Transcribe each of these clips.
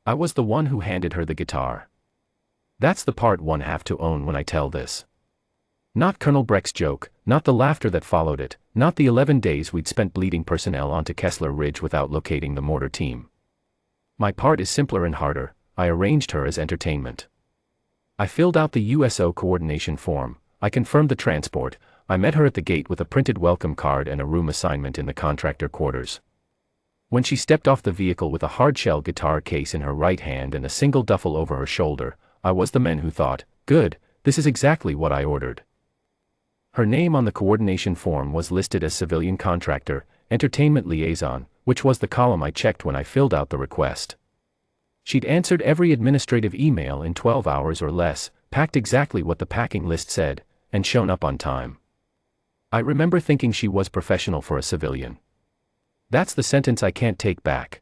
I was the one who handed her the guitar. That's the part one have to own when I tell this. Not Colonel Breck's joke, not the laughter that followed it, not the 11 days we'd spent bleeding personnel onto Kessler Ridge without locating the mortar team. My part is simpler and harder. I arranged her as entertainment. I filled out the USO coordination form, I confirmed the transport, I met her at the gate with a printed welcome card and a room assignment in the contractor quarters. When she stepped off the vehicle with a hardshell guitar case in her right hand and a single duffel over her shoulder, I was the man who thought, good, this is exactly what I ordered. Her name on the coordination form was listed as civilian contractor, entertainment liaison, which was the column I checked when I filled out the request. She'd answered every administrative email in 12 hours or less, packed exactly what the packing list said, and shown up on time. I remember thinking she was professional for a civilian. That's the sentence I can't take back.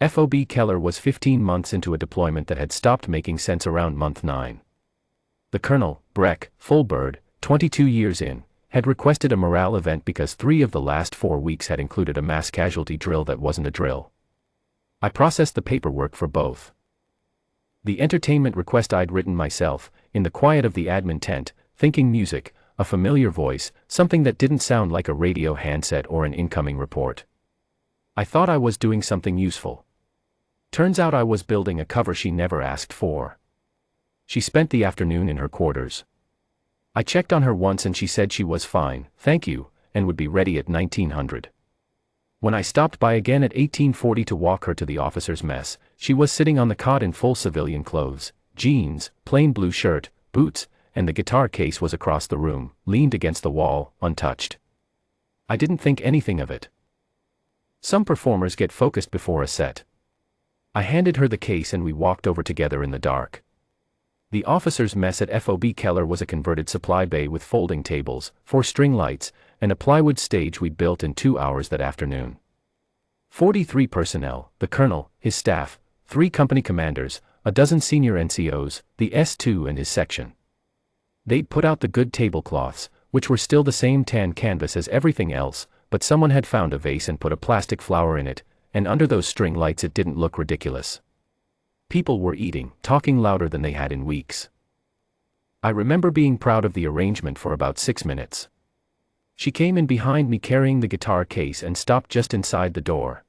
FOB Keller was 15 months into a deployment that had stopped making sense around month 9. The Colonel, Breck, full bird, 22 years in, had requested a morale event because 3 of the last 4 weeks had included a mass casualty drill that wasn't a drill. I processed the paperwork for both. The entertainment request I'd written myself, in the quiet of the admin tent, thinking music, a familiar voice, something that didn't sound like a radio handset or an incoming report. I thought I was doing something useful. Turns out I was building a cover she never asked for. She spent the afternoon in her quarters. I checked on her once and she said she was fine, thank you, and would be ready at 1900. When I stopped by again at 1840 to walk her to the officer's mess, she was sitting on the cot in full civilian clothes, jeans, plain blue shirt, boots, and the guitar case was across the room, leaned against the wall, untouched. I didn't think anything of it. Some performers get focused before a set. I handed her the case and we walked over together in the dark. The officer's mess at FOB Keller was a converted supply bay with folding tables, 4 string lights, and a plywood stage we'd built in 2 hours that afternoon. 43 personnel, the colonel, his staff, 3 company commanders, a dozen senior NCOs, the S2 and his section. They'd put out the good tablecloths, which were still the same tan canvas as everything else, but someone had found a vase and put a plastic flower in it, and under those string lights it didn't look ridiculous. People were eating, talking louder than they had in weeks. I remember being proud of the arrangement for about 6 minutes. She came in behind me carrying the guitar case and stopped just inside the door.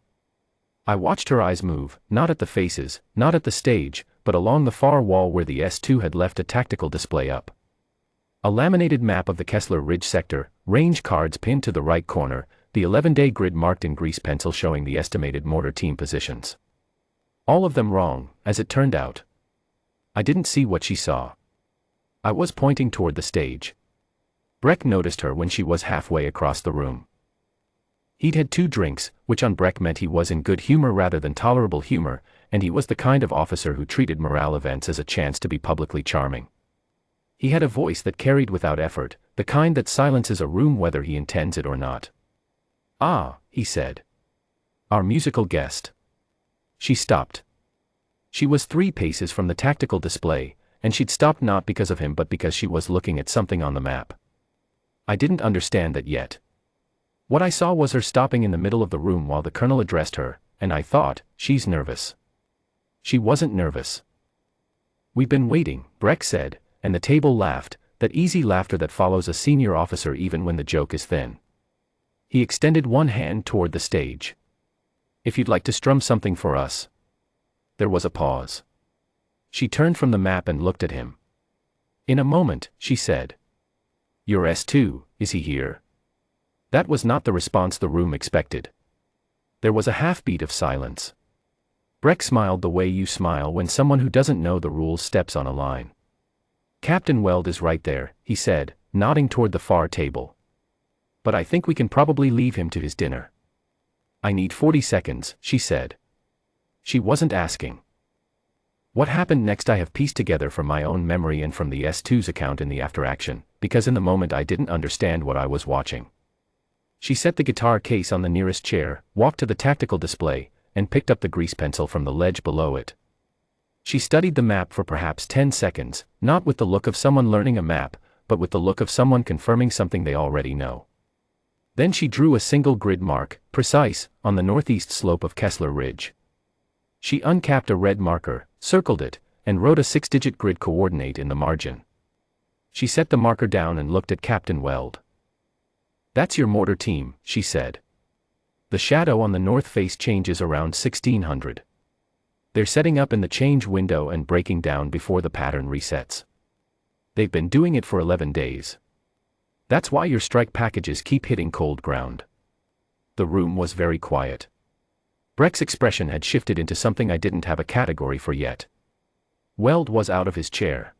I watched her eyes move, not at the faces, not at the stage, but along the far wall where the S2 had left a tactical display up. A laminated map of the Kessler Ridge sector, range cards pinned to the right corner, the 11-day grid marked in grease pencil showing the estimated mortar team positions. All of them wrong, as it turned out. I didn't see what she saw. I was pointing toward the stage. Breck noticed her when she was halfway across the room. He'd had 2 drinks, which on Breck meant he was in good humor rather than tolerable humor, and he was the kind of officer who treated morale events as a chance to be publicly charming. He had a voice that carried without effort, the kind that silences a room whether he intends it or not. "Ah," he said. "Our musical guest." She stopped. She was 3 paces from the tactical display, and she'd stopped not because of him but because she was looking at something on the map. I didn't understand that yet. What I saw was her stopping in the middle of the room while the colonel addressed her, and I thought, she's nervous. She wasn't nervous. "We've been waiting," Breck said, and the table laughed, that easy laughter that follows a senior officer even when the joke is thin. He extended one hand toward the stage. "If you'd like to strum something for us." There was a pause. She turned from the map and looked at him. "In a moment," she said. "Your S2, is he here?" That was not the response the room expected. There was a half-beat of silence. Breck smiled the way you smile when someone who doesn't know the rules steps on a line. "Captain Weld is right there," he said, nodding toward the far table. "But I think we can probably leave him to his dinner." "I need 40 seconds, she said. She wasn't asking. What happened next I have pieced together from my own memory and from the S2's account in the after-action, because in the moment I didn't understand what I was watching. She set the guitar case on the nearest chair, walked to the tactical display, and picked up the grease pencil from the ledge below it. She studied the map for perhaps 10 seconds, not with the look of someone learning a map, but with the look of someone confirming something they already know. Then she drew a single grid mark, precise, on the northeast slope of Kessler Ridge. She uncapped a red marker, circled it, and wrote a 6-digit grid coordinate in the margin. She set the marker down and looked at Captain Weld. "That's your mortar team," she said. "The shadow on the north face changes around 1600. They're setting up in the change window and breaking down before the pattern resets. They've been doing it for 11 days. That's why your strike packages keep hitting cold ground." The room was very quiet. Breck's expression had shifted into something I didn't have a category for yet. Weld was out of his chair.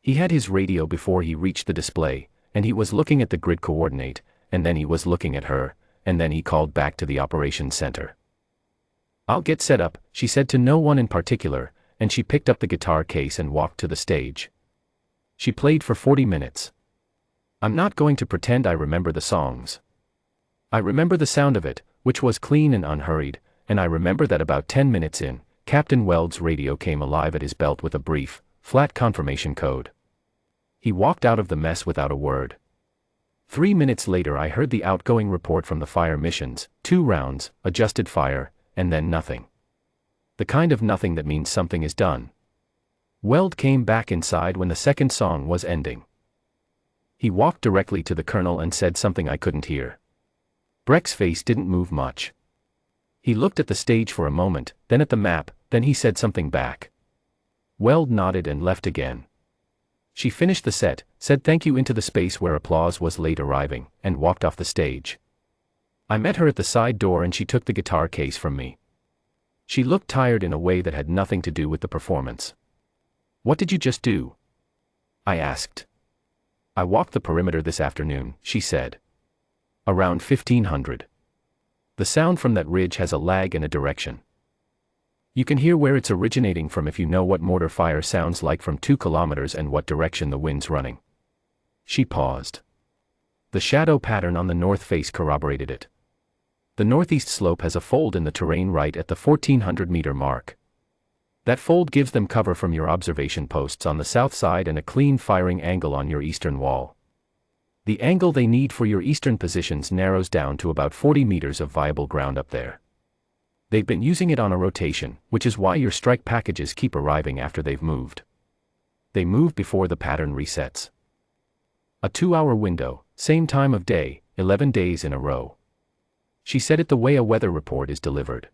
He had his radio before he reached the display, and he was looking at the grid coordinate, and then he was looking at her, and then he called back to the operations center. "I'll get set up," she said to no one in particular, and she picked up the guitar case and walked to the stage. She played for 40 minutes. I'm not going to pretend I remember the songs. I remember the sound of it, which was clean and unhurried, and I remember that about 10 minutes in, Captain Weld's radio came alive at his belt with a brief, flat confirmation code. He walked out of the mess without a word. 3 minutes later I heard the outgoing report from the fire missions: 2 rounds, adjusted fire, and then nothing. The kind of nothing that means something is done. Weld came back inside when the second song was ending. He walked directly to the colonel and said something I couldn't hear. Breck's face didn't move much. He looked at the stage for a moment, then at the map, then he said something back. Weld nodded and left again. She finished the set, said thank you into the space where applause was late arriving, and walked off the stage. I met her at the side door and she took the guitar case from me. She looked tired in a way that had nothing to do with the performance. "What did you just do?" I asked. "I walked the perimeter this afternoon," she said. "Around 1500. The sound from that ridge has a lag and a direction. You can hear where it's originating from if you know what mortar fire sounds like from 2 kilometers and what direction the wind's running." She paused. The shadow pattern on the north face corroborated it. The northeast slope has a fold in the terrain right at the 1400-meter mark. That fold gives them cover from your observation posts on the south side and a clean firing angle on your eastern wall. The angle they need for your eastern positions narrows down to about 40 meters of viable ground up there. They've been using it on a rotation, which is why your strike packages keep arriving after they've moved. They move before the pattern resets. A 2-hour window, same time of day, 11 days in a row. She said it the way a weather report is delivered.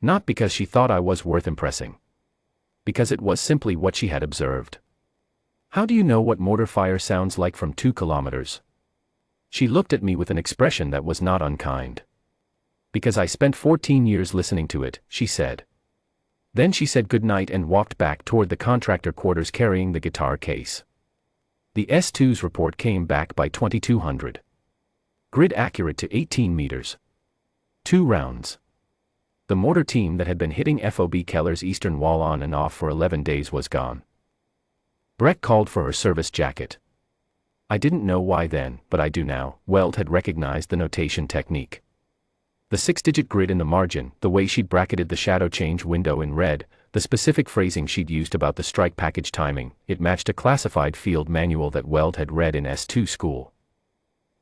Not because she thought I was worth impressing. Because it was simply what she had observed. "How do you know what mortar fire sounds like from 2 kilometers? She looked at me with an expression that was not unkind. "Because I spent 14 years listening to it," she said. Then she said goodnight and walked back toward the contractor quarters carrying the guitar case. The S2's report came back by 2200. Grid accurate to 18 meters. 2 rounds. The mortar team that had been hitting FOB Keller's eastern wall on and off for 11 days was gone. Breck called for her service jacket. I didn't know why then, but I do now. Weld had recognized the notation technique. The 6-digit grid in the margin, the way she'd bracketed the shadow change window in red, the specific phrasing she'd used about the strike package timing, it matched a classified field manual that Weld had read in S2 school.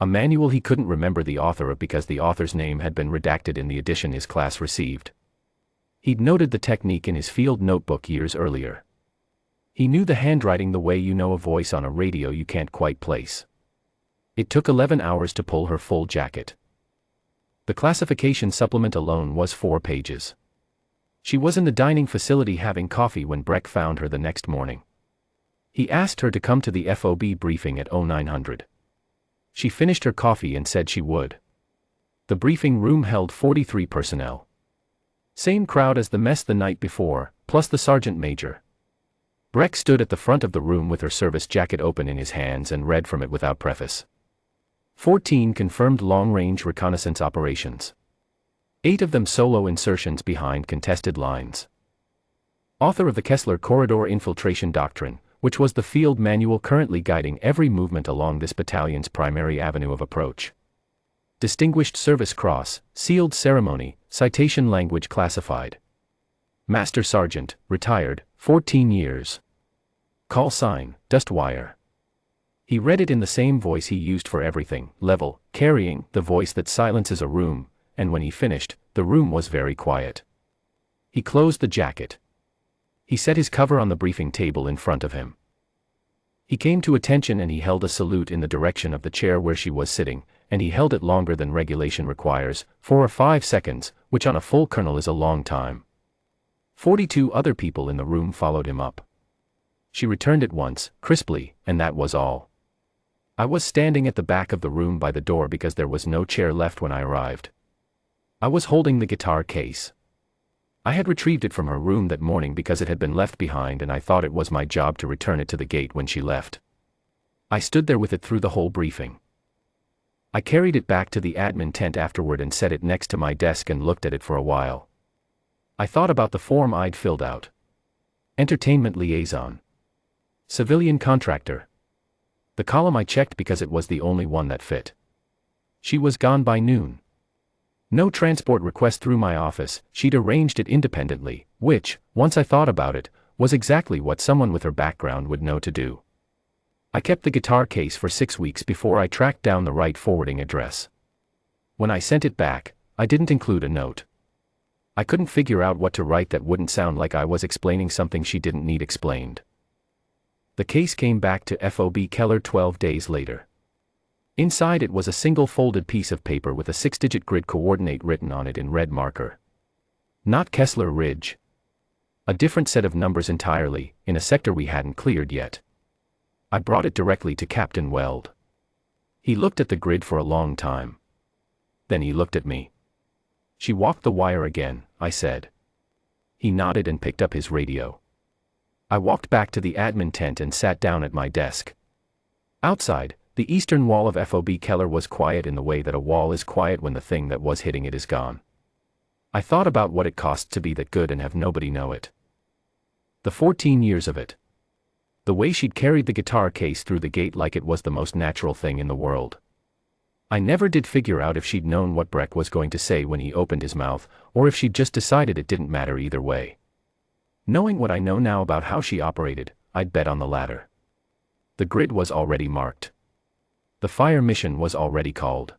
A manual he couldn't remember the author of because the author's name had been redacted in the edition his class received. He'd noted the technique in his field notebook years earlier. He knew the handwriting the way you know a voice on a radio you can't quite place. It took 11 hours to pull her full jacket. The classification supplement alone was 4 pages. She was in the dining facility having coffee when Breck found her the next morning. He asked her to come to the FOB briefing at 0900. She finished her coffee and said she would. The briefing room held 43 personnel. Same crowd as the mess the night before, plus the sergeant major. Breck stood at the front of the room with her service jacket open in his hands and read from it without preface. 14 confirmed long-range reconnaissance operations. 8 of them solo insertions behind contested lines. Author of the Kessler Corridor Infiltration Doctrine, which was the field manual currently guiding every movement along this battalion's primary avenue of approach. Distinguished Service Cross, sealed ceremony, citation language classified. Master Sergeant, retired, 14 years. Call sign, Dustwire. He read it in the same voice he used for everything, level, carrying, the voice that silences a room, and when he finished, the room was very quiet. He closed the jacket. He set his cover on the briefing table in front of him. He came to attention and he held a salute in the direction of the chair where she was sitting, and he held it longer than regulation requires, 4 or 5 seconds, which on a full colonel is a long time. 42 other people in the room followed him up. She returned it once, crisply, and that was all. I was standing at the back of the room by the door because there was no chair left when I arrived. I was holding the guitar case. I had retrieved it from her room that morning because it had been left behind and I thought it was my job to return it to the gate when she left. I stood there with it through the whole briefing. I carried it back to the admin tent afterward and set it next to my desk and looked at it for a while. I thought about the form I'd filled out. Entertainment liaison. Civilian contractor. The column I checked because it was the only one that fit. She was gone by noon. No transport request through my office, she'd arranged it independently, which, once I thought about it, was exactly what someone with her background would know to do. I kept the guitar case for 6 weeks before I tracked down the right forwarding address. When I sent it back, I didn't include a note. I couldn't figure out what to write that wouldn't sound like I was explaining something she didn't need explained. The case came back to FOB Keller 12 days later. Inside it was a single folded piece of paper with a 6-digit grid coordinate written on it in red marker. Not Kessler Ridge. A different set of numbers entirely, in a sector we hadn't cleared yet. I brought it directly to Captain Weld. He looked at the grid for a long time. Then he looked at me. "She walked the wire again," I said. He nodded and picked up his radio. I walked back to the admin tent and sat down at my desk. Outside, the eastern wall of FOB Keller was quiet in the way that a wall is quiet when the thing that was hitting it is gone. I thought about what it costs to be that good and have nobody know it. The 14 years of it. The way she'd carried the guitar case through the gate like it was the most natural thing in the world. I never did figure out if she'd known what Breck was going to say when he opened his mouth, or if she'd just decided it didn't matter either way. Knowing what I know now about how she operated, I'd bet on the latter. The grid was already marked. The fire mission was already called.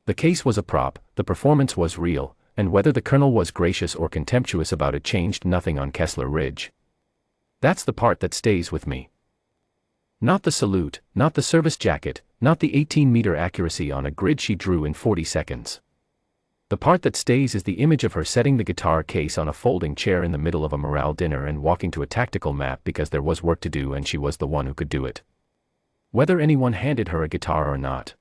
The case was a prop, the performance was real, and whether the colonel was gracious or contemptuous about it changed nothing on Kessler Ridge. That's the part that stays with me. Not the salute, not the service jacket, not the 18-meter accuracy on a grid she drew in 40 seconds. The part that stays is the image of her setting the guitar case on a folding chair in the middle of a morale dinner and walking to a tactical map because there was work to do and she was the one who could do it. Whether anyone handed her a guitar or not.